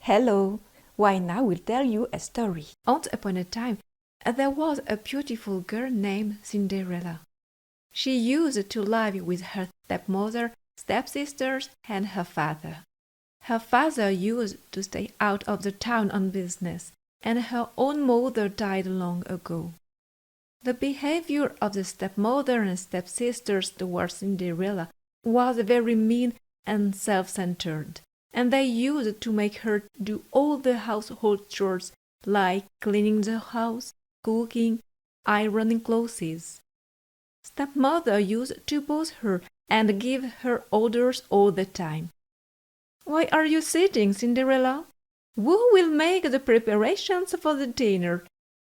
Hello! Why now we'll tell you a story. Once upon a time, there was a beautiful girl named Cinderella. She used to live with her stepmother, stepsisters, and her father. Her father used to stay out of the town on business, and her own mother died long ago. The behavior of the stepmother and stepsisters towards Cinderella was very mean and self-centered, and they used to make her do all the household chores like cleaning the house, cooking, ironing clothes. Stepmother used to boss her and give her orders all the time. "Why are you sitting, Cinderella? Who will make the preparations for the dinner?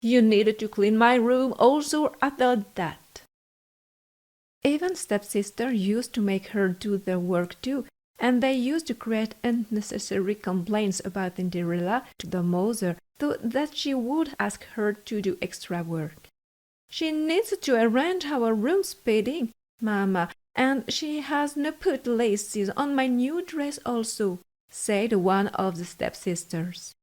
You need to clean my room also after that." Even stepsister used to make her do the work too, and they used to create unnecessary complaints about Cinderella to the mother, so that she would ask her to do extra work. "She needs to arrange our room speeding, Mamma, and she has not put laces on my new dress also," said one of the stepsisters.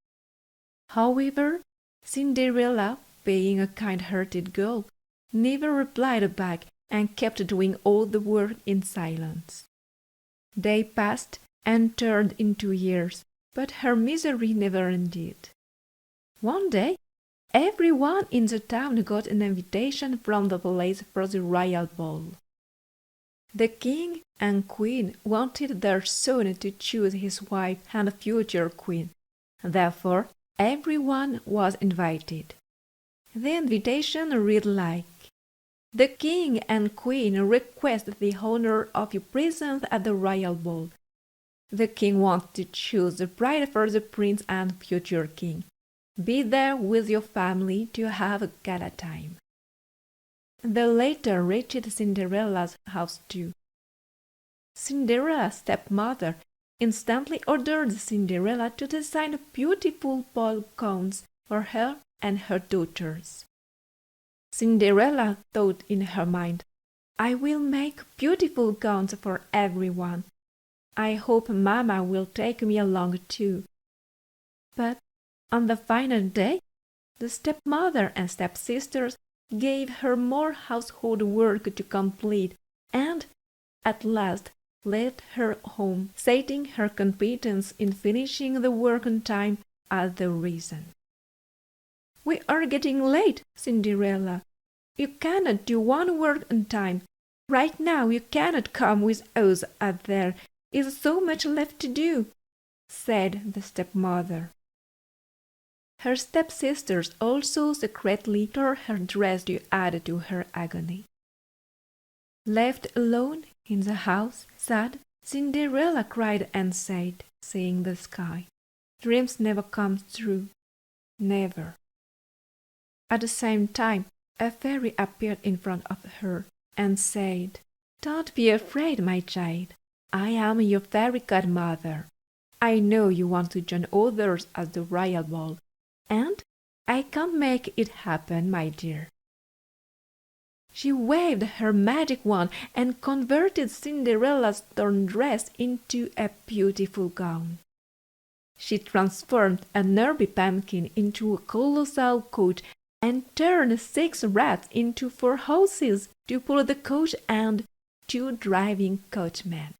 However, Cinderella, being a kind-hearted girl, never replied back and kept doing all the work in silence. Day passed and turned into years, but her misery never ended. One day, everyone in the town got an invitation from the palace for the royal ball. The king and queen wanted their son to choose his wife and future queen. Therefore, everyone was invited. The invitation read like, "The king and queen request the honor of your presence at the royal ball. The king wants to choose the bride for the prince and future king. Be there with your family to have a gala time." The letter reached Cinderella's house too. Cinderella's stepmother instantly ordered Cinderella to design beautiful ball gowns for her and her daughters. Cinderella thought in her mind, "I will make beautiful gowns for everyone. I hope Mamma will take me along too." But on the final day, the stepmother and stepsisters gave her more household work to complete and, at last, left her home, citing her competence in finishing the work on time as the reason. "We are getting late, Cinderella. You cannot do one work on time. Right now you cannot come with us as there is so much left to do," said the stepmother. Her stepsisters also secretly tore her dress to add to her agony. Left alone in the house, sad, Cinderella cried and said, seeing the sky, "Dreams never come true, never." At the same time, a fairy appeared in front of her and said, "Don't be afraid, my child. I am your fairy godmother. I know you want to join others at the royal ball, and I can make it happen, my dear." She waved her magic wand and converted Cinderella's torn dress into a beautiful gown. She transformed a nervy pumpkin into a colossal coach and turned 6 rats into 4 horses to pull the coach and 2 driving coachmen.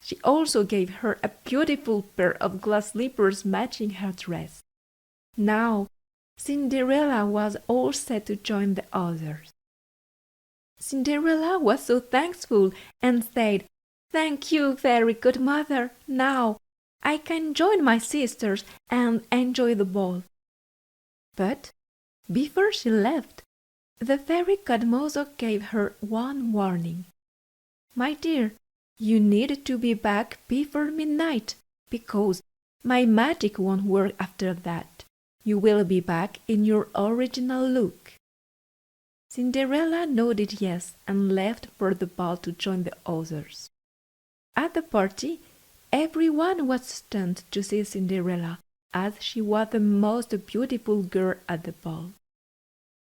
She also gave her a beautiful pair of glass slippers matching her dress. Now, Cinderella was all set to join the others. Cinderella was so thankful and said, "Thank you, fairy godmother. Now I can join my sisters and enjoy the ball." But before she left, the fairy godmother gave her one warning. "My dear, you need to be back before midnight, because my magic won't work after that. You will be back in your original look." Cinderella nodded yes and left for the ball to join the others. At the party, everyone was stunned to see Cinderella, as she was the most beautiful girl at the ball.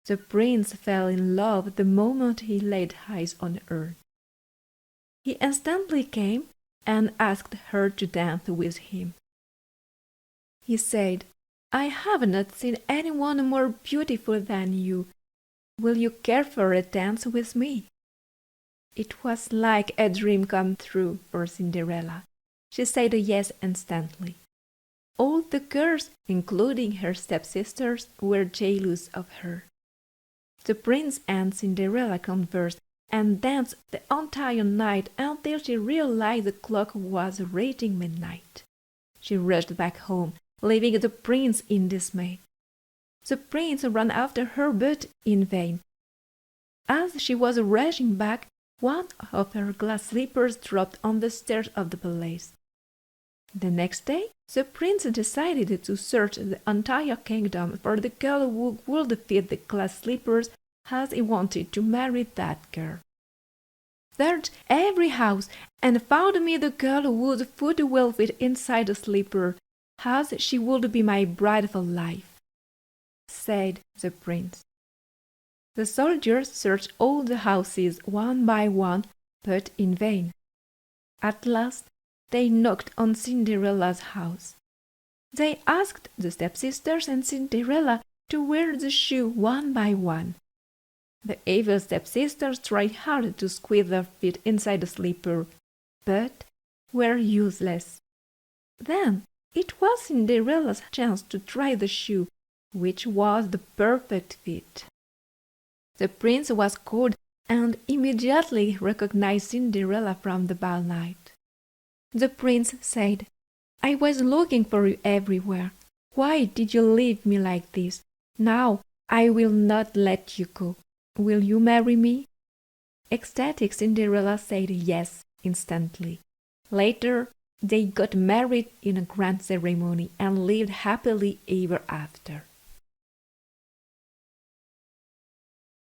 The prince fell in love the moment he laid eyes on her. He instantly came and asked her to dance with him. he said, "I have not seen anyone more beautiful than you. Will you care for a dance with me?" It was like a dream come true for Cinderella. She said yes instantly. All the girls, including her stepsisters, were jealous of her. The prince and Cinderella conversed and danced the entire night until she realized the clock was reaching midnight. She rushed back home, leaving the prince in dismay. The prince ran after her, but in vain. As she was rushing back, one of her glass slippers dropped on the stairs of the palace. The next day, the prince decided to search the entire kingdom for the girl who would fit the glass slippers, as he wanted to marry that girl. "Searched every house and found me the girl whose foot will fit inside the slipper, as she would be my bride for life," said the prince. The soldiers searched all the houses one by one, but in vain. At last they knocked on Cinderella's house. They asked the stepsisters and Cinderella to wear the shoe one by one. The evil stepsisters tried hard to squeeze their feet inside the slipper, but were useless. Then it was Cinderella's chance to try the shoe, which was the perfect fit. The prince was cold and immediately recognized Cinderella from the ball night. The prince said, "I was looking for you everywhere. Why did you leave me like this? Now I will not let you go. Will you marry me?" Ecstatic Cinderella said yes instantly. Later, they got married in a grand ceremony and lived happily ever after.